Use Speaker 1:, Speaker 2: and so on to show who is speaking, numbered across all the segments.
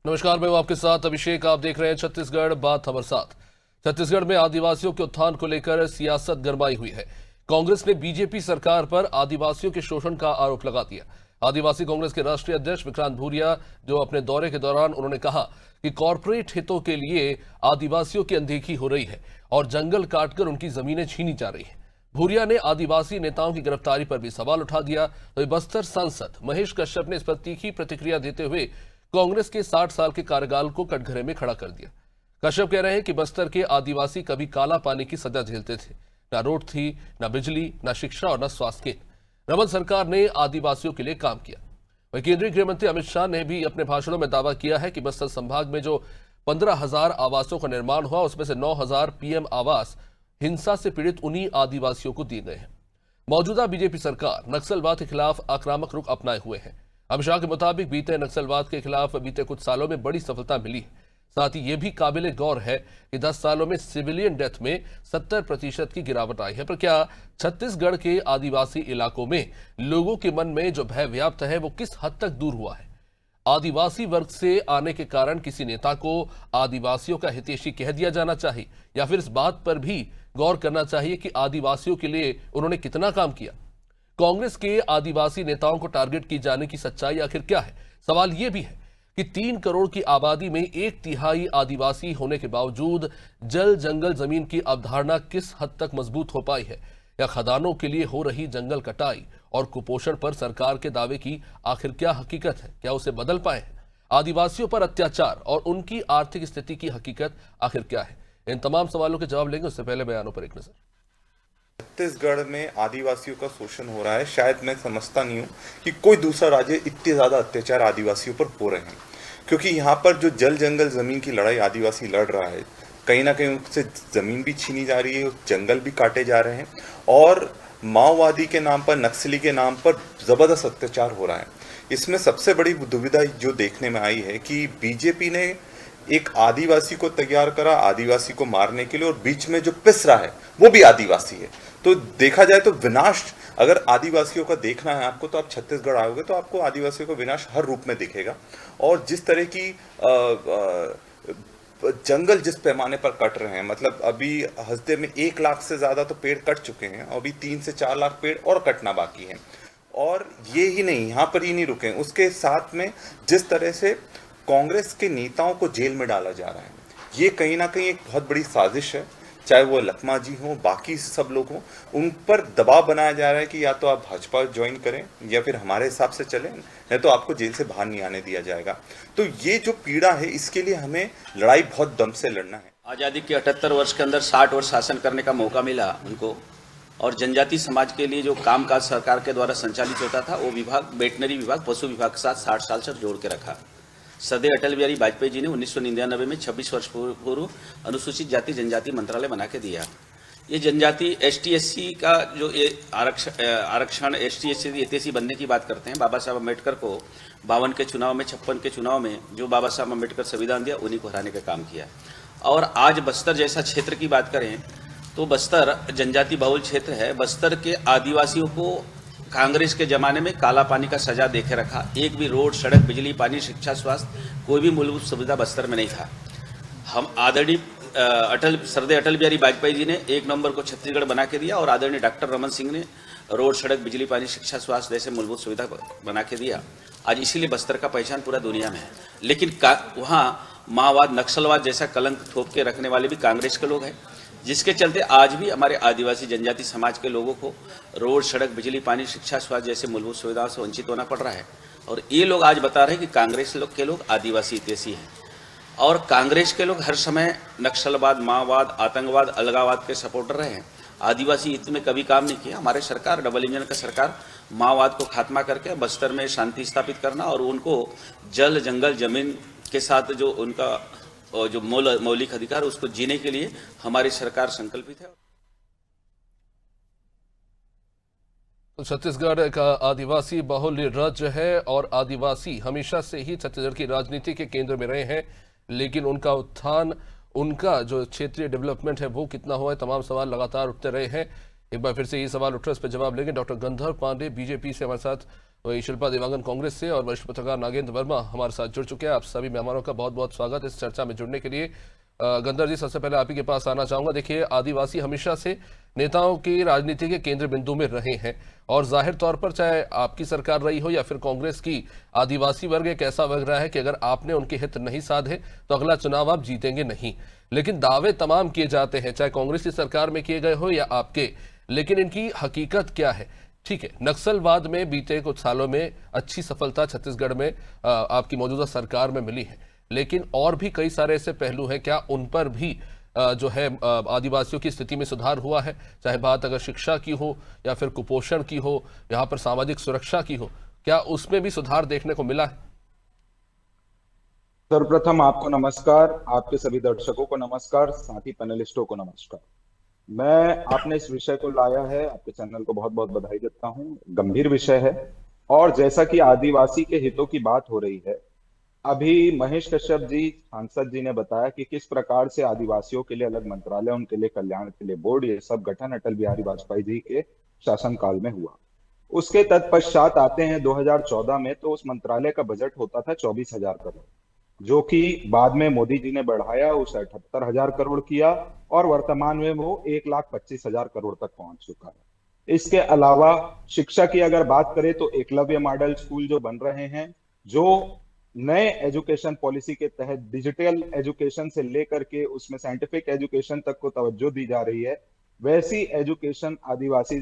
Speaker 1: नमस्कार, मैं हूं आपके साथ अभिषेक। आप देख रहे हैं छत्तीसगढ़ बात हमारे साथ। छत्तीसगढ़ में आदिवासियों के उत्थान को लेकर सियासत गरमाई हुई है। कांग्रेस ने बीजेपी सरकार पर आदिवासियों के शोषण का आरोप लगा दिया। आदिवासी कांग्रेस के राष्ट्रीय अध्यक्ष विक्रांत भूरिया जो अपने दौरे के दौरान उन्होंने कहा कि कॉरपोरेट हितों के लिए आदिवासियों की अनदेखी हो रही है और जंगल काटकर उनकी जमीनें छीनी जा रही है। भूरिया ने आदिवासी नेताओं की गिरफ्तारी पर भी सवाल उठा दिया। तो बस्तर सांसद महेश कश्यप ने इस पर तीखी प्रतिक्रिया देते हुए कांग्रेस के 60 साल के कार्यकाल को कटघरे में खड़ा कर दिया। कश्यप कह रहे हैं कि बस्तर के आदिवासी कभी काला पानी की सजा झेलते थे। न रोड थी, न बिजली, न शिक्षा और न स्वास्थ्य केंद्र। रमन सरकार ने आदिवासियों के लिए काम किया। वहीं केंद्रीय गृह मंत्री अमित शाह ने भी अपने भाषणों में दावा किया है कि बस्तर संभाग में जो 15,000 आवासों का निर्माण हुआ उसमें से 9,000 पीएम आवास हिंसा से पीड़ित उन्हीं आदिवासियों को दिए गए हैं। मौजूदा बीजेपी सरकार नक्सलवाद के खिलाफ आक्रामक रुख अपनाए हुए है। अमित शाह के मुताबिक बीते नक्सलवाद के खिलाफ बीते कुछ सालों में बड़ी सफलता मिली है। साथ ही यह भी काबिले गौर है कि 10 सालों में सिविलियन डेथ में 70% की गिरावट आई है। पर क्या छत्तीसगढ़ के आदिवासी इलाकों में लोगों के मन में जो भय व्याप्त है वो किस हद तक दूर हुआ है? आदिवासी वर्ग से आने के कारण किसी नेता को आदिवासियों का हितैषी कह दिया जाना चाहिए या फिर इस बात पर भी गौर करना चाहिए कि आदिवासियों के लिए उन्होंने कितना काम किया? कांग्रेस के आदिवासी नेताओं को टारगेट की जाने की सच्चाई आखिर क्या है? सवाल यह भी है कि 3 करोड़ की आबादी में 1/3 आदिवासी होने के बावजूद जल जंगल जमीन की अवधारणा किस हद तक मजबूत हो पाई है, या खदानों के लिए हो रही जंगल कटाई और कुपोषण पर सरकार के दावे की आखिर क्या हकीकत है? क्या उसे बदल पाए हैं? आदिवासियों पर अत्याचार और उनकी आर्थिक स्थिति की हकीकत आखिर क्या है? इन तमाम सवालों के जवाब लेंगे, उससे पहले बयानों पर एक नजर।
Speaker 2: छत्तीसगढ़ में आदिवासियों का शोषण हो रहा है। शायद मैं समझता नहीं हूँ कि कोई दूसरा राज्य इतने ज़्यादा अत्याचार आदिवासियों पर हो रहे हैं, क्योंकि यहाँ पर जो जल जंगल ज़मीन की लड़ाई आदिवासी लड़ रहा है, कहीं ना कहीं उनसे ज़मीन भी छीनी जा रही है, जंगल भी काटे जा रहे हैं और माओवादी के नाम पर, नक्सली के नाम पर ज़बरदस्त अत्याचार हो रहा है। इसमें सबसे बड़ी दुविधा जो देखने में आई है कि बीजेपी ने एक आदिवासी को तैयार करा आदिवासी को मारने के लिए, और बीच में जो पिस रहा है वो भी आदिवासी है। तो देखा जाए तो विनाश अगर आदिवासियों का देखना है आपको, तो आप छत्तीसगढ़ आओगे तो आपको आदिवासियों का विनाश हर रूप में दिखेगा। और जिस तरह की जंगल जिस पैमाने पर कट रहे हैं, मतलब अभी हफ्ते में 1 लाख से ज़्यादा तो पेड़ कट चुके हैं, अभी 3 से 4 लाख पेड़ और कटना बाकी है। और ये ही नहीं, यहाँ पर ही नहीं रुके, उसके साथ में जिस तरह से कांग्रेस के नेताओं को जेल में डाला जा रहा है, ये कहीं ना कहीं एक बहुत बड़ी साजिश है। चाहे वो लखमा जी हों, बाकी सब लोग हों, उन पर दबाव बनाया जा रहा है कि या तो आप भाजपा ज्वाइन करें या फिर हमारे हिसाब से चलें, नहीं तो आपको जेल से बाहर नहीं आने दिया जाएगा। तो ये जो पीड़ा है, इसके लिए हमें लड़ाई बहुत दम से लड़ना है।
Speaker 3: आज़ादी के 78 वर्ष के अंदर 60 वर्ष शासन करने का मौका मिला उनको, और जनजाति समाज के लिए जो कामकाज सरकार के द्वारा संचालित होता था वो विभाग, वेटनरी विभाग, पशु विभाग के साथ 60 साल से जोड़ के रखा। सरदार अटल बिहारी वाजपेयी जी ने 1999 में 26 वर्ष पूर्व अनुसूचित जाति जनजाति मंत्रालय बना के दिया। ये जनजाति ST/SC का जो ये आरक्षण ST/SC एतएसी बनने की बात करते हैं, बाबा साहब अम्बेडकर को 52 के चुनाव में, 56 के चुनाव में जो बाबा साहब अम्बेडकर संविधान दिया, उन्हीं को हराने का काम किया। और आज बस्तर जैसा क्षेत्र की बात करें तो बस्तर जनजाति बहुल क्षेत्र है। बस्तर के आदिवासियों को कांग्रेस के जमाने में काला पानी का सजा देके रखा। एक भी रोड, सड़क, बिजली, पानी, शिक्षा, स्वास्थ्य, कोई भी मूलभूत सुविधा बस्तर में नहीं था। हम आदरणीय सरदार अटल बिहारी वाजपेयी जी ने 1 नवंबर को छत्तीसगढ़ बना के दिया, और आदरणीय डॉक्टर रमन सिंह ने रोड, सड़क, बिजली, पानी, शिक्षा, स्वास्थ्य जैसे मूलभूत सुविधा बना के दिया। आज इसीलिए बस्तर का पहचान पूरा दुनिया में है। लेकिन वहाँ माओवाद, नक्सलवाद जैसा कलंक थोप के रखने वाले भी कांग्रेस के लोग हैं, जिसके चलते आज भी हमारे आदिवासी जनजाति समाज के लोगों को रोड, सड़क, बिजली, पानी, शिक्षा, स्वास्थ्य जैसे मूलभूत सुविधाओं से वंचित होना पड़ रहा है। और ये लोग आज बता रहे हैं कि कांग्रेस के लोग आदिवासी हितैषी हैं, और कांग्रेस के लोग हर समय नक्सलवाद, माओवाद, आतंकवाद, अलगाववाद के सपोर्टर रहे हैं। आदिवासी हित में कभी काम नहीं किया। हमारे सरकार, डबल इंजन का सरकार, माओवाद को खात्मा करके बस्तर में शांति स्थापित करना और उनको जल जंगल जमीन के साथ जो उनका जो मौलिक अधिकार, उसको जीने के लिए हमारी सरकार संकल्पित है।
Speaker 1: तो छत्तीसगढ़ एक आदिवासी बहुल राज्य है और आदिवासी हमेशा से ही छत्तीसगढ़ की राजनीति के केंद्र में रहे हैं, लेकिन उनका उत्थान, उनका जो क्षेत्रीय डेवलपमेंट है वो कितना हुआ है, तमाम सवाल लगातार उठते रहे हैं। एक बार फिर से ये सवाल उठ रहा है, इस पर जवाब लेंगे। डॉक्टर गंधर्व पांडे बीजेपी से हमारे साथ वही शिल्पा देवांगन कांग्रेस से और वरिष्ठ पत्रकार नागेंद्र वर्मा हमारे साथ जुड़ चुके हैं। आप सभी मेहमानों का बहुत बहुत स्वागत इस चर्चा में जुड़ने के लिए। गंदर जी, सबसे पहले आप ही के पास आना चाहूंगा। देखिए, आदिवासी हमेशा से नेताओं की राजनीति के केंद्र बिंदु में रहे हैं और जाहिर तौर पर चाहे आपकी सरकार रही हो या फिर कांग्रेस की, आदिवासी वर्ग एक ऐसा वर्ग रहा है कि अगर आपने उनके हित नहीं साधे तो अगला चुनाव आप जीतेंगे नहीं। लेकिन दावे तमाम किए जाते हैं, चाहे कांग्रेस की सरकार में किए गए हो या आपके, लेकिन इनकी हकीकत क्या है? ठीक है, नक्सलवाद में बीते कुछ सालों में अच्छी सफलता छत्तीसगढ़ में आपकी मौजूदा सरकार में मिली है, लेकिन और भी कई सारे ऐसे पहलू हैं, क्या उन पर भी जो है आदिवासियों की स्थिति में सुधार हुआ है? चाहे बात अगर शिक्षा की हो या फिर कुपोषण की हो, यहाँ पर सामाजिक सुरक्षा की हो, क्या उसमें भी सुधार देखने को मिला है?
Speaker 4: सर्वप्रथम आपको नमस्कार, आपके सभी दर्शकों को नमस्कार, साथ ही पैनलिस्टों को नमस्कार। मैं आपने इस विषय को लाया है, आपके चैनल को बहुत बहुत बधाई देता हूं। गंभीर विषय है और जैसा कि आदिवासी के हितों की बात हो रही है, अभी महेश कश्यप जी सांसद जी ने बताया कि किस प्रकार से आदिवासियों के लिए अलग मंत्रालय, उनके लिए कल्याण के लिए बोर्ड, ये सब गठन अटल बिहारी वाजपेयी जी के शासनकाल में हुआ। उसके तत्पश्चात आते हैं 2014 में, तो उस मंत्रालय का बजट होता था 24,000 करोड़, जो कि बाद में मोदी जी ने बढ़ाया, उसे 78,000 करोड़ किया और वर्तमान में वो 1,25,000 करोड़ तक पहुंच चुका है। इसके अलावा शिक्षा की अगर बात करें तो एकलव्य मॉडल स्कूल जो बन रहे हैं, जो नए एजुकेशन पॉलिसी के तहत डिजिटल एजुकेशन से लेकर के उसमें साइंटिफिक एजुकेशन तक को तवज्जो दी जा रही है, वैसी एजुकेशन आदिवासी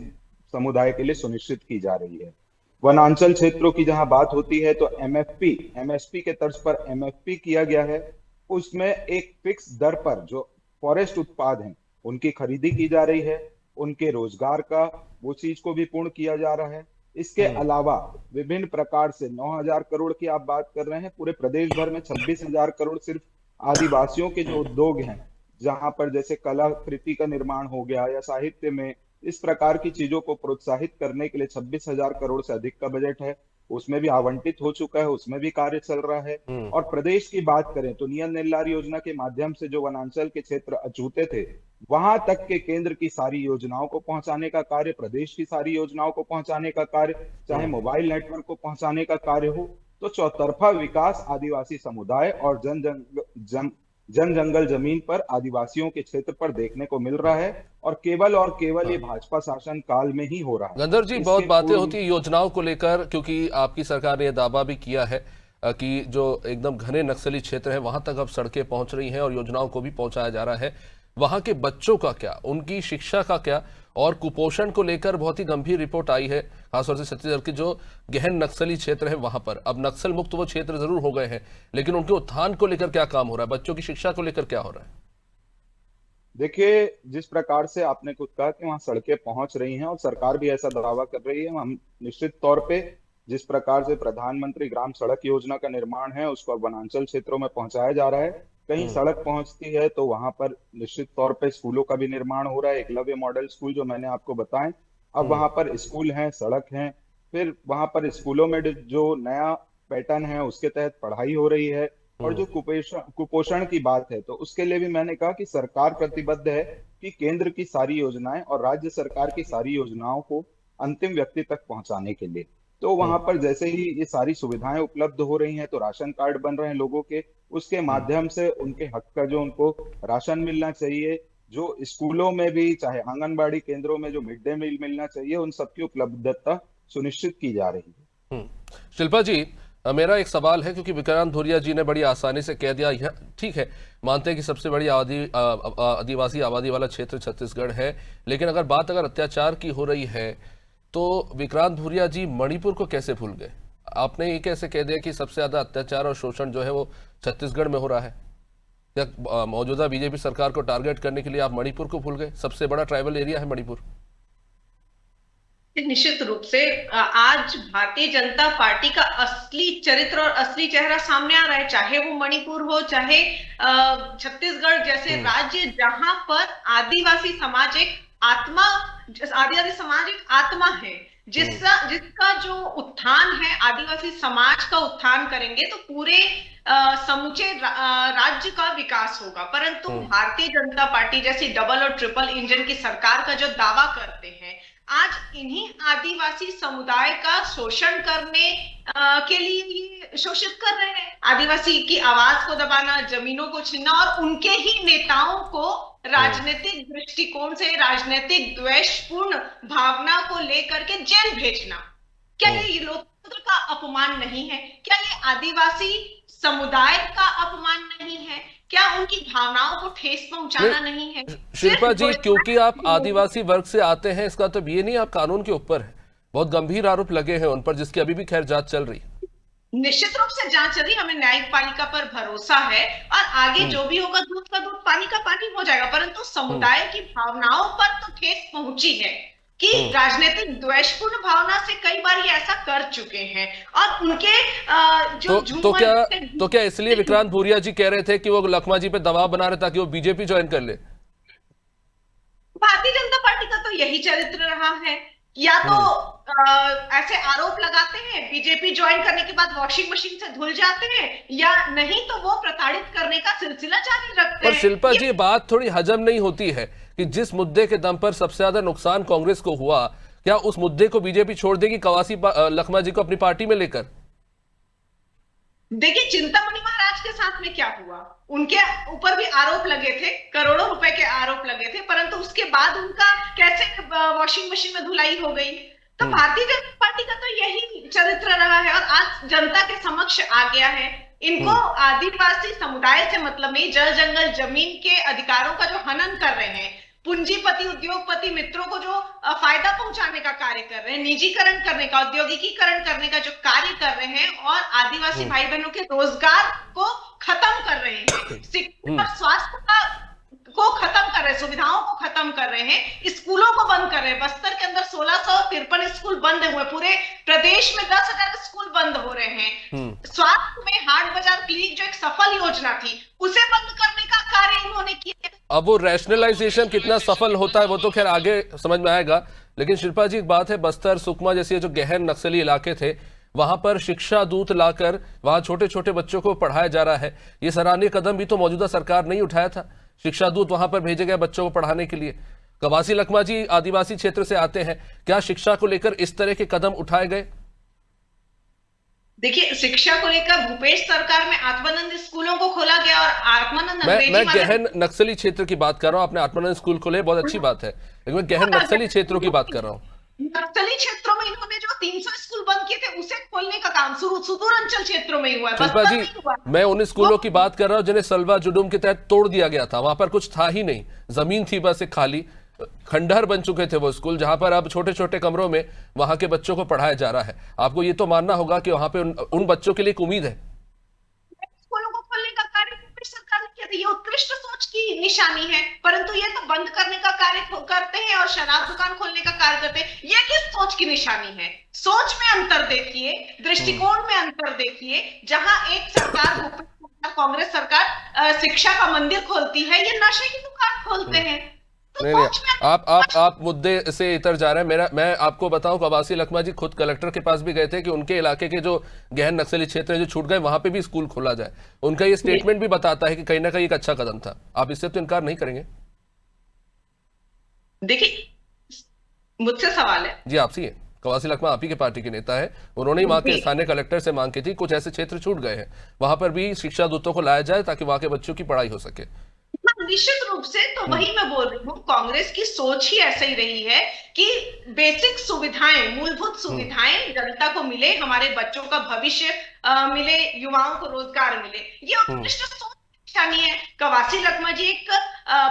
Speaker 4: समुदाय के लिए सुनिश्चित की जा रही है। वनांचल क्षेत्रों की जहां बात होती है तो एमएसपी के तर्ज पर एमएफपी किया गया है। उसमें एक फिक्स दर पर जो फॉरेस्ट उत्पाद हैं उनकी खरीदी की जा रही है, उनके रोजगार का वो चीज को भी पूर्ण किया जा रहा है। इसके अलावा विभिन्न प्रकार से 9,000 करोड़ की आप बात कर रहे हैं, पूरे प्रदेश भर में 26,000 करोड़ सिर्फ आदिवासियों के जो उद्योग हैं, जहां पर जैसे कलाकृति का निर्माण हो गया या साहित्य में, इस प्रकार की चीजों को प्रोत्साहित करने के लिए 26,000 करोड़ से अधिक का बजट है, उसमें भी आवंटित हो चुका है, उसमें भी कार्य चल रहा है। और प्रदेश की बात करें तो नियन नेल्लार योजना के माध्यम से जो वनांचल के क्षेत्र अछूते थे, वहां तक के केंद्र की सारी योजनाओं को पहुंचाने का कार्य, प्रदेश की सारी योजनाओं को पहुंचाने का कार्य, चाहे मोबाइल नेटवर्क को पहुंचाने का कार्य हो, तो चौतरफा विकास आदिवासी समुदाय और जन जंगल जमीन पर आदिवासियों के क्षेत्र पर देखने को मिल रहा है और केवल ये भाजपा शासन काल में ही हो रहा है।
Speaker 1: गंदर जी, बहुत बातें होती है योजनाओं को लेकर, क्योंकि आपकी सरकार ने यह दावा भी किया है कि जो एकदम घने नक्सली क्षेत्र है वहां तक अब सड़कें पहुंच रही हैं और योजनाओं को भी पहुंचाया जा रहा है। वहां के बच्चों का क्या, उनकी शिक्षा का क्या? और कुपोषण को लेकर बहुत ही गंभीर रिपोर्ट आई है, खासतौर से छत्तीसगढ़ के जो गहन नक्सली क्षेत्र है वहां पर। अब नक्सल मुक्त वो क्षेत्र जरूर हो गए हैं, लेकिन उनके उत्थान को लेकर क्या काम हो रहा है? बच्चों की शिक्षा को लेकर क्या हो रहा है?
Speaker 4: देखिए, जिस प्रकार से आपने कुछ कहा कि वहां सड़कें पहुंच रही हैं और सरकार भी ऐसा दावा कर रही है, हम निश्चित तौर पे जिस प्रकार से प्रधानमंत्री ग्राम सड़क योजना का निर्माण है उसको वनांचल क्षेत्रों में पहुंचाया जा रहा है। कहीं सड़क पहुंचती है तो वहां पर निश्चित तौर पे स्कूलों का भी निर्माण हो रहा है। एकलव्य मॉडल स्कूल जो मैंने आपको बताएं, अब वहां पर स्कूल हैं, सड़क हैं, फिर वहां पर स्कूलों में जो नया पैटर्न है उसके तहत पढ़ाई हो रही है। और जो कुपोषण की बात है तो उसके लिए भी मैंने कहा कि सरकार प्रतिबद्ध है कि केंद्र की सारी योजनाएं और राज्य सरकार की सारी योजनाओं को अंतिम व्यक्ति तक पहुंचाने के लिए, तो वहां पर जैसे ही ये सारी सुविधाएं उपलब्ध हो रही हैं तो राशन कार्ड बन रहे हैं लोगों के, उसके माध्यम से उनके हक का जो उनको राशन मिलना चाहिए, जो स्कूलों में भी चाहे आंगनबाड़ी केंद्रों में जो मिड डे मील मिलना चाहिए, उन सबकी उपलब्धता सुनिश्चित की जा रही है।
Speaker 1: शिल्पा जी, मेरा एक सवाल है, क्योंकि विक्रांत भूरिया जी ने बड़ी आसानी से कह दिया, यह ठीक है, मानते हैं कि सबसे बड़ी आदिवासी आबादी वाला क्षेत्र छत्तीसगढ़ है, लेकिन अगर अत्याचार की हो रही है तो विक्रांत भूरिया जी मणिपुर को कैसे भूल गए? आपने ये कैसे कह दिया कि सबसे ज्यादा अत्याचार और शोषण जो है वो छत्तीसगढ़ में हो रहा है? या मौजूदा बीजेपी सरकार को टारगेट करने के लिए आप मणिपुर को भूल गए? सबसे बड़ा ट्राइबल एरिया है मणिपुर।
Speaker 5: निश्चित रूप से आज भारतीय जनता पार्टी का असली चरित्र और असली चेहरा सामने आ रहा है, चाहे वो मणिपुर हो, चाहे छत्तीसगढ़ जैसे राज्य जहां पर आदिवासी समाज एक आत्मा है, जिसका जो उत्थान है, आदिवासी समाज का उत्थान करेंगे तो पूरे समूचे राज्य का विकास होगा। परंतु भारतीय जनता पार्टी जैसी डबल और ट्रिपल इंजन की सरकार का जो दावा करते हैं, आज इन्हीं आदिवासी समुदाय का शोषण करने के लिए ये शोषित कर रहे हैं। आदिवासी की आवाज को दबाना, जमीनों को छीनना और उनके ही नेताओं को राजनीतिक दृष्टिकोण से राजनीतिक द्वेषपूर्ण भावना को लेकर के जेल भेजना। क्या ये लोकतंत्र का अपमान नहीं है? क्या ये आदिवासी समुदाय का अपमान नहीं है? क्या उनकी भावनाओं को ठेस पहुंचाना नहीं है?
Speaker 1: शिल्पा जी, क्योंकि आप आदिवासी वर्ग से आते हैं इसका तो ये नहीं आप कानून के ऊपर है। बहुत गंभीर आरोप लगे हैं उन पर, जिसकी अभी भी खैर जांच चल रही है।
Speaker 5: निश्चित रूप से जांच चल रही, हमें न्यायिक पालिका पर भरोसा है और आगे जो भी होगा दूध का दूध पानी का पानी हो जाएगा। परंतु समुदाय की भावनाओं पर तो ठेस पहुंची है कि राजनीतिक द्वेषपूर्ण भावना से कई बार ये ऐसा कर चुके हैं और उनके जो
Speaker 1: तो क्या इसलिए विक्रांत भूरिया जी कह रहे थे कि वो लखमा जी पे दबाव बना रहे ताकि वो बीजेपी ज्वाइन कर ले?
Speaker 5: भारतीय जनता पार्टी का तो यही चरित्र रहा है, या तो ऐसे आरोप लगाते हैं, बीजेपी ज्वाइन करने के बाद वॉशिंग मशीन से धुल जाते हैं, या नहीं तो वो प्रताड़ित करने का सिलसिला जारी रखते हैं।
Speaker 1: पर शिल्पा जी, बात थोड़ी हजम नहीं होती है कि जिस मुद्दे के दम पर सबसे ज्यादा नुकसान कांग्रेस को हुआ, क्या उस मुद्दे को बीजेपी छोड़ देगी कवासी लखमा जी को अपनी पार्टी में लेकर?
Speaker 5: देखिए, चिंतामणि महाराज के साथ में क्या हुआ, उनके ऊपर भी आरोप लगे थे, करोड़ों रुपए के आरोप लगे थे, परंतु उसके बाद उनका कैसे वॉशिंग मशीन में धुलाई हो गई। तो भारतीय जनता पार्टी का तो यही चरित्र रहा है और आज जनता के समक्ष आ गया है। इनको आदिवासी समुदाय से मतलब नहीं, जल जंगल जमीन के अधिकारों का जो हनन कर रहे हैं, पूंजीपति उद्योगपति मित्रों को जो फायदा पहुंचाने का कार्य कर रहे हैं, निजीकरण करने का, औद्योगिकीकरण करने का जो कार्य कर रहे हैं और आदिवासी भाई बहनों के रोजगार को खत्म कर रहे हैं, शिक्षा और स्वास्थ्य को खत्म कर रहे हैं, सुविधाओं को खत्म कर रहे हैं, स्कूलों को बंद कर रहे हैं। बस्तर के अंदर 1653 स्कूल बंद हुए, पूरे प्रदेश में 10,000 स्कूल बंद हो रहे हैं। स्वास्थ्य में हाट बाजार क्लिनिक जो एक सफल योजना थी, उसे बंद करने का कार्य इन्होंने किया।
Speaker 1: अब वो रैशनलाइजेशन कितना सफल होता है वो तो खैर आगे समझ में आएगा, लेकिन शिल्पा जी एक बात है, बस्तर सुकमा जैसे जो गहन नक्सली इलाके थे वहां पर शिक्षा दूत लाकर वहां छोटे छोटे बच्चों को पढ़ाया जा रहा है। ये सराहनीय कदम भी तो मौजूदा सरकार ने ही उठाया था, शिक्षा दूत वहां पर भेजे गए बच्चों को पढ़ाने के लिए। कवासी लखमा जी आदिवासी क्षेत्र से आते हैं, क्या शिक्षा को लेकर इस तरह के कदम उठाए गए?
Speaker 5: देखिए, शिक्षा को लेकर भूपेश सरकार में आत्मानंद स्कूलों को खोला गया और आत्मानंद
Speaker 1: मैं गहन नक्सली क्षेत्र की बात कर रहा हूँ। आपने आत्मानंद स्कूल खोले, बहुत अच्छी बात है, लेकिन मैं गहन नक्सली क्षेत्रों की बात कर रहा हूँ।
Speaker 5: नक्सली क्षेत्रों में इन्होंने जो 300 स्कूल बंद किए थे उसे खोलने का काम सुदूर अंचल क्षेत्रों में ही हुआ है।
Speaker 1: शिल्पा जी, मैं उन स्कूलों की बात कर रहा हूँ जिन्हें सलवा जुडूम के तहत तोड़ दिया गया था। वहां पर कुछ था ही नहीं, जमीन थी बस एक खाली, खंडहर बन चुके थे वो स्कूल, जहां पर अब छोटे छोटे कमरों में वहां के बच्चों को पढ़ाया जा रहा है। आपको ये तो मानना होगा कि वहां पे उन बच्चों के लिए एक उम्मीद है।
Speaker 5: स्कूलों को खोलने का कार्य सरकार ने किया था, ये उत्कृष्ट सोच की निशानी है, परंतु ये तो बंद करने का कार्य करते हैं और शराब दुकान खोलने का कार्य करते हैं। ये किस सोच की निशानी है? सोच में अंतर देखिए, दृष्टिकोण में अंतर देखिए। जहां एक सरकार, कांग्रेस सरकार शिक्षा का मंदिर खोलती है, ये नशे की दुकान खोलते हैं।
Speaker 1: नहीं, आप मुद्दे से इतर जा रहे हैं। मैं आपको बताऊं, कवासी लखमा जी खुद कलेक्टर के पास भी गए थे कि उनके इलाके के जो गहन नक्सली क्षेत्र है जो छूट गए, वहां पे भी स्कूल खोला जाए। उनका ये स्टेटमेंट भी बताता है कि कहीं ना कहीं एक अच्छा कदम था। आप इससे तो इनकार नहीं करेंगे?
Speaker 5: देखिए, मुझसे सवाल है
Speaker 1: जी, आपसे। कवासी लखमा आप ही के पार्टी के नेता है, उन्होंने वहां के स्थानीय कलेक्टर से मांग की थी, कुछ ऐसे क्षेत्र छूट गए हैं, वहां पर भी शिक्षा दूतों को लाया जाए ताकि वहां के बच्चों की पढ़ाई हो सके।
Speaker 5: निश्चित रूप से, तो वही मैं बोल रही हूँ, कांग्रेस की सोच ही ऐसे ही रही है कि बेसिक सुविधाएं, मूलभूत सुविधाएं जनता को मिले, हमारे बच्चों का भविष्य मिले, युवाओं को रोजगार मिले। ये उत्कृष्ट सोच निशानी है। कवासी लखमा जी एक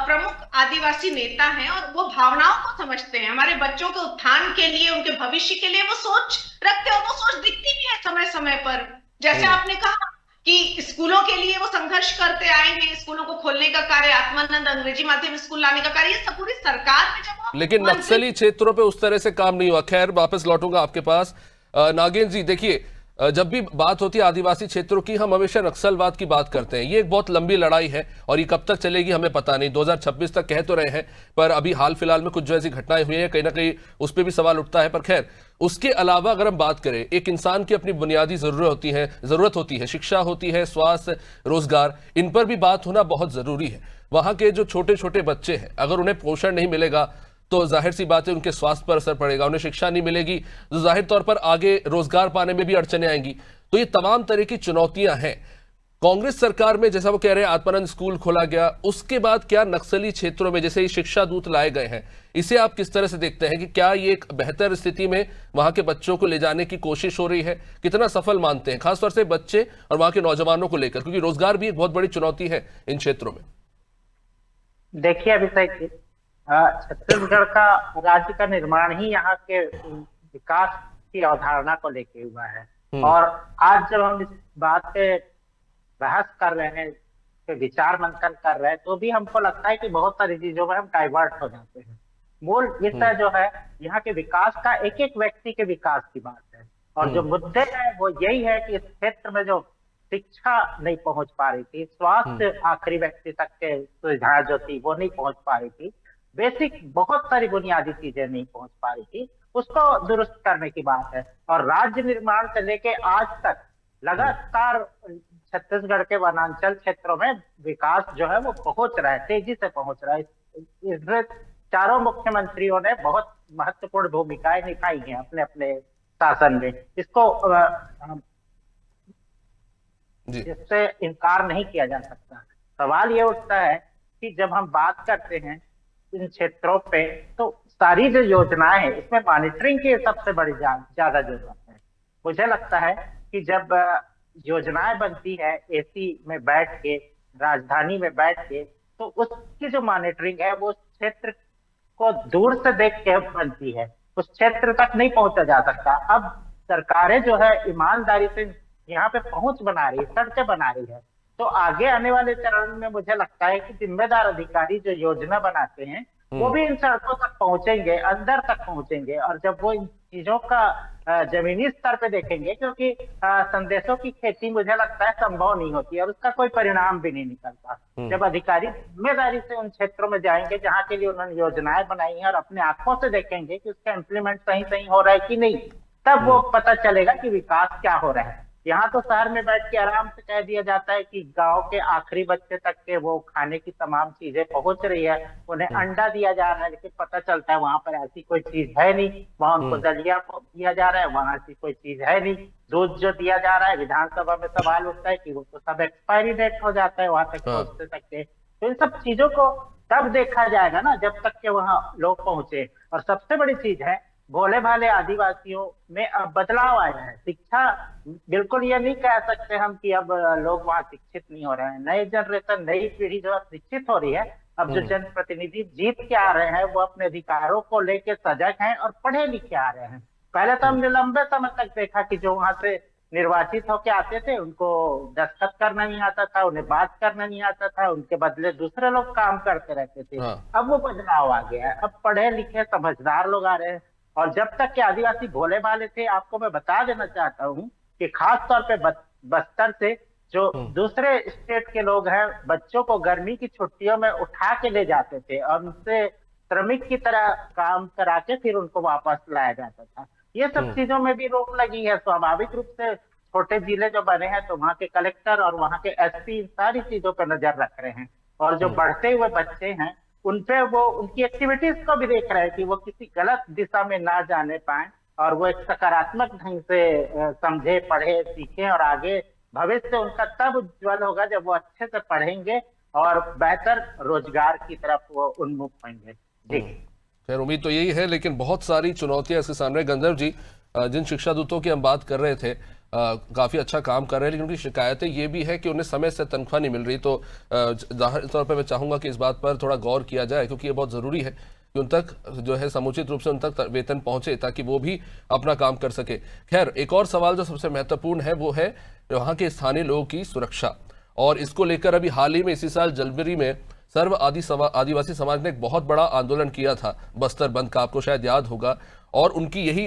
Speaker 5: प्रमुख आदिवासी नेता हैं और वो भावनाओं को समझते हैं। हमारे बच्चों के उत्थान के लिए, उनके भविष्य के लिए वो सोच रखते हैं और वो सोच दिखती भी है समय समय पर। जैसे आपने कहा कि स्कूलों के लिए वो संघर्ष करते आए हैं, स्कूलों को खोलने का कार्य, आत्मानंद अंग्रेजी माध्यम स्कूल लाने का कार्य, ये सब पूरी सरकार में जब,
Speaker 1: लेकिन नक्सली क्षेत्रों पे उस तरह से काम नहीं हुआ। खैर, वापस लौटूंगा आपके पास। नागेंद्र जी, देखिए, जब भी बात होती है आदिवासी क्षेत्रों की, हम हमेशा नक्सलवाद की बात करते हैं। ये एक बहुत लंबी लड़ाई है और ये कब तक चलेगी हमें पता नहीं। 2026 तक कह तो रहे हैं, पर अभी हाल फिलहाल में कुछ जो ऐसी घटनाएं हुई हैं, कहीं ना कहीं उस पर भी सवाल उठता है। पर खैर, उसके अलावा अगर हम बात करें, एक इंसान की अपनी बुनियादी जरूरत होती है, शिक्षा होती है, स्वास्थ्य, रोजगार, इन पर भी बात होना बहुत जरूरी है। वहां के जो छोटे छोटे बच्चे हैं, अगर उन्हें पोषण नहीं मिलेगा तो जाहिर सी बात है उनके स्वास्थ्य पर असर पड़ेगा, उन्हें शिक्षा नहीं मिलेगी तो जाहिर तौर पर आगे रोजगार पाने में भी अड़चने आएंगी। तो ये तमाम तरह की चुनौतियां हैं। कांग्रेस सरकार में जैसा वो कह रहे हैं आत्मानंद स्कूल खोला गया, उसके बाद क्या नक्सली क्षेत्रों में जैसे ये शिक्षा दूत लाए गए हैं, इसे आप किस तरह से देखते हैं कि क्या ये एक बेहतर स्थिति में वहां के बच्चों को ले जाने की कोशिश हो रही है? कितना सफल मानते हैं खासतौर से बच्चे और वहां के नौजवानों को लेकर, क्योंकि रोजगार भी एक बहुत बड़ी चुनौती है इन क्षेत्रों में।
Speaker 6: देखिए अभिषेक जी, छत्तीसगढ़ का राज्य का निर्माण ही यहाँ के विकास की अवधारणा को लेके हुआ है। और आज जब हम इस बात पे बहस कर रहे हैं, विचार मंथन कर रहे हैं, तो भी हमको लगता है कि बहुत सारी चीजों में हम डाइवर्ट हो जाते हैं। मूल विषय जो है यहाँ के विकास का, एक एक व्यक्ति के विकास की बात है। और जो मुद्दे हैं वो यही है कि इस क्षेत्र में जो शिक्षा नहीं पहुंच पा रही थी, स्वास्थ्य आखिरी व्यक्ति तक के सुविधाएं जो थी वो नहीं पहुंच पा रही थी, बेसिक बहुत सारी बुनियादी चीजें नहीं पहुंच पा रही थी, उसको दुरुस्त करने की बात है। और राज्य निर्माण से लेके आज तक लगातार छत्तीसगढ़ के वनांचल क्षेत्रों में विकास जो है वो पहुंच रहा है, तेजी से पहुंच रहा है। इसमें चारों मुख्यमंत्रियों ने बहुत महत्वपूर्ण भूमिकाएं निभाई हैं अपने अपने शासन में, इसको इससे इनकार नहीं किया जा सकता। सवाल ये उठता है कि जब हम बात करते हैं इन क्षेत्रों पे, तो सारी जो योजनाएं हैं इसमें मॉनिटरिंग की सबसे बड़ी ज्यादा जरूरत है। मुझे लगता है कि जब योजनाएं बनती है एसी में बैठ के, राजधानी में बैठ के, तो उसकी जो मॉनिटरिंग है वो क्षेत्र को दूर से देख के बनती है, उस क्षेत्र तक नहीं पहुंचा जा सकता। अब सरकारें जो है ईमानदारी से यहाँ पे पहुंच बना रही है, सड़कें बना रही है, तो आगे आने वाले चरण में मुझे लगता है कि जिम्मेदार अधिकारी जो योजना बनाते हैं वो भी इन सड़कों तक पहुंचेंगे, अंदर तक पहुंचेंगे। और जब वो इन चीजों का जमीनी स्तर पे देखेंगे, क्योंकि संदेशों की खेती मुझे लगता है संभव नहीं होती और उसका कोई परिणाम भी नहीं निकलता। जब अधिकारी जिम्मेदारी से उन क्षेत्रों में जाएंगे जहाँ के लिए उन्होंने योजनाएं बनाई हैं और अपने आंखों से देखेंगे कि उसका इम्प्लीमेंट सही हो रहा है कि नहीं, तब वो पता चलेगा कि विकास क्या हो रहा है। यहाँ तो शहर में बैठ के आराम से कह दिया जाता है कि गांव के आखिरी बच्चे तक के वो खाने की तमाम चीजें पहुंच रही है, उन्हें अंडा दिया जा रहा है, लेकिन पता चलता है वहां पर ऐसी कोई चीज है नहीं। वहां उनको दलिया दिया जा रहा है, वहां ऐसी कोई चीज है नहीं। दूध जो दिया जा रहा है, विधानसभा में सवाल उठता है कि वो तो सब एक्सपायरी डेट हो जाता है वहां तक पहुंचते सकते। तो इन सब चीजों को तब देखा जाएगा ना जब तक के वहां लोग पहुंचे। और सबसे बड़ी चीज है, भोले भाले आदिवासियों में अब बदलाव आया है। शिक्षा, बिल्कुल ये नहीं कह सकते हम कि अब लोग वहाँ शिक्षित नहीं हो रहे हैं। नए जनरेशन, नई पीढ़ी जो है शिक्षित हो रही है। अब जो जनप्रतिनिधि जीत के आ रहे हैं वो अपने अधिकारों को लेके सजग हैं और पढ़े लिखे आ रहे हैं। पहले तो हमने लंबे समय तक देखा कि जो वहां से निर्वाचित होके आते थे उनको दस्तखत करना नहीं आता था, उन्हें बात करना नहीं आता था, उनके बदले दूसरे लोग काम करते रहते थे। अब वो बदलाव आ गया है, अब पढ़े लिखे समझदार लोग आ रहे हैं। और जब तक के आदिवासी भोले भाले थे, आपको मैं बता देना चाहता हूँ कि खास तौर पे बस्तर से जो दूसरे स्टेट के लोग हैं, बच्चों को गर्मी की छुट्टियों में उठा के ले जाते थे और उनसे श्रमिक की तरह काम करा के फिर उनको वापस लाया जाता था। ये सब चीजों में भी रोक लगी है। स्वाभाविक रूप से छोटे जिले जो बने हैं तो वहाँ के कलेक्टर और वहाँ के एसपी इन सारी चीजों पर नजर रख रहे हैं। और जो बढ़ते हुए बच्चे हैं उनपे वो उनकी एक्टिविटीज को भी देख रहे हैं कि वो किसी गलत दिशा में ना जाने पाए और वो एक सकारात्मक ढंग से समझे, पढ़े, सीखे और आगे भविष्य उनका तब उज्जवल होगा जब वो अच्छे से पढ़ेंगे और बेहतर रोजगार की तरफ वो उन्मुख होंगे। जी
Speaker 1: खैर, उम्मीद तो यही है, लेकिन बहुत सारी चुनौतियां इसके सामने। गंधर्व जी, जिन शिक्षा दूतों की हम बात कर रहे थे काफ़ी अच्छा काम कर रहे हैं, लेकिन उनकी शिकायतें ये भी है कि उन्हें समय से तनख्वाह नहीं मिल रही। तो जाहिर तौर पर मैं चाहूँगा कि इस बात पर थोड़ा गौर किया जाए, क्योंकि ये बहुत ज़रूरी है कि उन तक जो है समुचित रूप से उन तक वेतन पहुँचे ताकि वो भी अपना काम कर सके। खैर, एक और सवाल जो सबसे महत्वपूर्ण है वो है वहाँ के स्थानीय लोगों की सुरक्षा, और इसको लेकर अभी हाल ही में इसी साल जनवरी में सर्व आदिवासी समाज ने एक बहुत बड़ा आंदोलन किया था बस्तर बंद का, आपको शायद याद होगा। और उनकी यही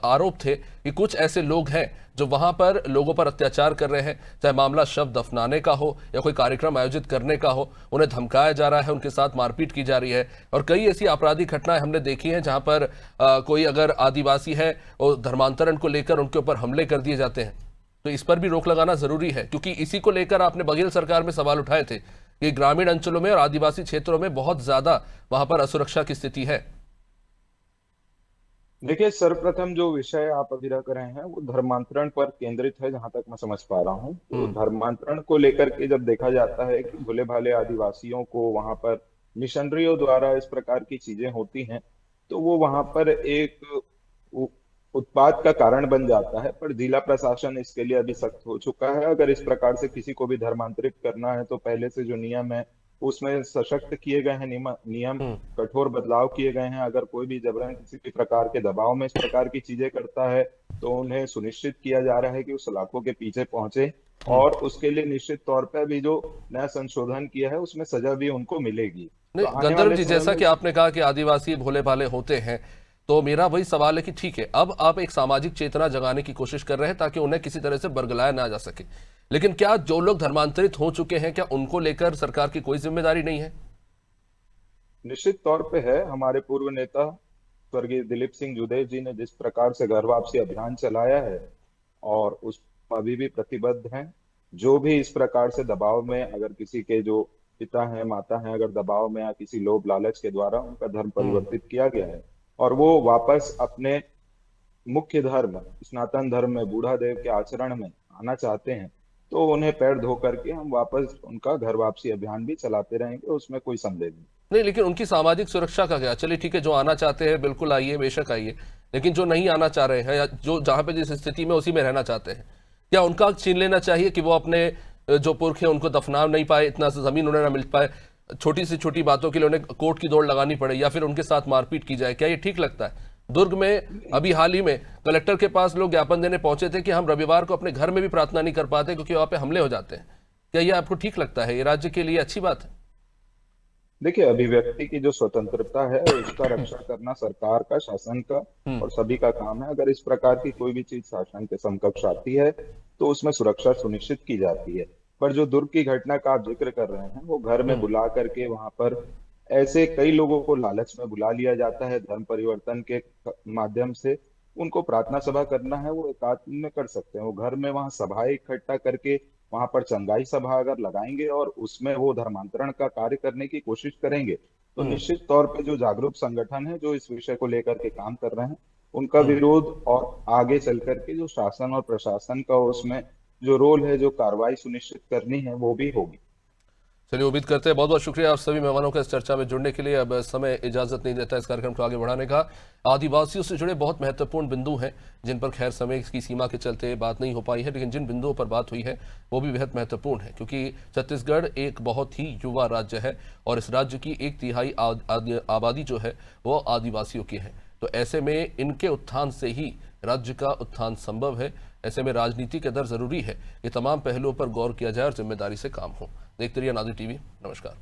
Speaker 1: आरोप थे कि कुछ ऐसे लोग हैं जो वहां पर लोगों पर अत्याचार कर रहे हैं, चाहे मामला शव दफनाने का हो या कोई कार्यक्रम आयोजित करने का हो, उन्हें धमकाया जा रहा है, उनके साथ मारपीट की जा रही है। और कई ऐसी आपराधिक घटनाएं हमने देखी हैं जहां पर कोई अगर आदिवासी है और धर्मांतरण को लेकर उनके ऊपर हमले कर दिए जाते हैं। तो इस पर भी रोक लगाना जरूरी है, क्योंकि इसी को लेकर आपने बघेल सरकार में सवाल उठाए थे कि ग्रामीण अंचलों में और आदिवासी क्षेत्रों में बहुत ज्यादा वहां पर असुरक्षा की स्थिति है।
Speaker 4: देखिए, सर्वप्रथम जो विषय आप अभी रख रहे हैं वो धर्मांतरण पर केंद्रित है, जहां तक मैं समझ पा रहा हूँ। तो धर्मांतरण को लेकर के जब देखा जाता है कि भोले भाले आदिवासियों को वहां पर मिशनरियों द्वारा इस प्रकार की चीजें होती हैं, तो वो वहां पर एक उ- उत्पात का कारण बन जाता है। पर जिला प्रशासन इसके लिए अभी सख्त हो चुका है। अगर इस प्रकार से किसी को भी धर्मांतरित करना है तो पहले से जो नियम है उसमें सशक्त किए गए हैं, नियम कठोर बदलाव किए गए हैं। अगर कोई भी जबरन किसी भी प्रकार के दबाव में इस प्रकार की चीजें करता है तो उन्हें सुनिश्चित किया जा रहा है कि उस सलाखों के पीछे पहुंचे, और उसके लिए निश्चित तौर पर अभी जो नया संशोधन किया है उसमें सजा भी उनको मिलेगी। तो
Speaker 1: नहीं
Speaker 4: आने
Speaker 1: गंधर्व
Speaker 4: वाले
Speaker 1: जी,
Speaker 4: समय
Speaker 1: जैसा
Speaker 4: में
Speaker 1: कि आपने कहा कि आदिवासी भोले भाले होते हैं, तो मेरा वही सवाल है कि ठीक है, अब आप एक सामाजिक चेतना जगाने की कोशिश कर रहे हैं ताकि उन्हें किसी तरह से बरगलाया ना जा सके, लेकिन क्या जो लोग धर्मांतरित हो चुके हैं, क्या उनको लेकर सरकार की कोई जिम्मेदारी नहीं है?
Speaker 4: निश्चित तौर पे है। हमारे पूर्व नेता स्वर्गीय दिलीप सिंह जुदेव जी ने जिस प्रकार से घर वापसी अभियान चलाया है और उस अभी भी प्रतिबद्ध हैं। जो भी इस प्रकार से दबाव में, अगर किसी के जो पिता हैं माता हैं अगर दबाव में या किसी लोभ लालच के द्वारा उनका धर्म परिवर्तित किया गया है और वो वापस अपने मुख्य धर्म सनातन धर्म में बूढ़ा देव के आचरण में आना चाहते हैं, तो उन्हें पैर धो करके हम वापस उनका घर वापसी अभियान भी चलाते रहेंगे, उसमें कोई संदेह नहीं।
Speaker 1: नहीं, लेकिन उनकी सामाजिक सुरक्षा का क्या? चलिए ठीक है, जो आना चाहते हैं बिल्कुल आइए, बेशक आइए, लेकिन जो नहीं आना चाह रहे हैं या जो जहां पे जिस स्थिति में उसी में रहना चाहते हैं, क्या उनका छीन लेना चाहिए कि वो अपने जो पुरख हैं उनको दफना नहीं पाए, इतना सा जमीन उन्हें ना मिल पाए, छोटी सी छोटी बातों के लिए उन्हें कोर्ट की दौड़ लगानी पड़े या फिर उनके साथ मारपीट की जाए? क्या ये ठीक लगता है? दुर्ग में अभी हाल ही में कलेक्टर के पास लोग ज्ञापन देने पहुंचे थे कि हम रविवार को अपने घर में भी प्रार्थना नहीं कर पाते क्योंकि वहां पे हमले हो जाते हैं। क्या ये आपको ठीक लगता है? ये राज्य के लिए अच्छी बात है?
Speaker 4: देखिए, अभिव्यक्ति की जो स्वतंत्रता है उसका रक्षा करना सरकार का, शासन का और सभी का काम है। अगर इस प्रकार की कोई भी चीज शासन के समकक्ष आती है तो उसमें सुरक्षा सुनिश्चित की जाती है। पर जो दुर्ग की घटना का आप जिक्र कर रहे हैं, वो घर में बुला करके वहां पर ऐसे कई लोगों को लालच में बुला लिया जाता है धर्म परिवर्तन के माध्यम से। उनको प्रार्थना सभा करना है वो एकात्म में कर सकते हैं। वो घर में वहां सभाएं इकट्ठा करके वहां पर चंगाई सभा अगर लगाएंगे और उसमें वो धर्मांतरण का कार्य करने की कोशिश करेंगे तो निश्चित तौर पे जो जागरूक संगठन है जो इस विषय को लेकर के काम कर रहे हैं उनका विरोध और आगे चल करके जो शासन और प्रशासन का उसमें जो रोल है, जो कार्रवाई सुनिश्चित करनी है, वो भी होगी।
Speaker 1: चलिए, उम्मीद करते हैं। बहुत बहुत शुक्रिया आप सभी मेहमानों का इस चर्चा में जुड़ने के लिए। अब समय इजाजत नहीं देता इस कार्यक्रम को आगे बढ़ाने का। आदिवासियों से जुड़े बहुत महत्वपूर्ण बिंदु हैं जिन पर खैर समय की सीमा के चलते बात नहीं हो पाई है, लेकिन जिन बिंदुओं पर बात हुई है वो भी बेहद महत्वपूर्ण है, क्योंकि छत्तीसगढ़ एक बहुत ही युवा राज्य है और इस राज्य की 1/3 आबादी जो है वो आदिवासियों की है। तो ऐसे में इनके उत्थान से ही राज्य का उत्थान संभव है। ऐसे में राजनीति के अंदर जरूरी है कि तमाम पहलुओं पर गौर किया जाए और जिम्मेदारी से काम हो। देखते रहिए नादिर टीवी। नमस्कार।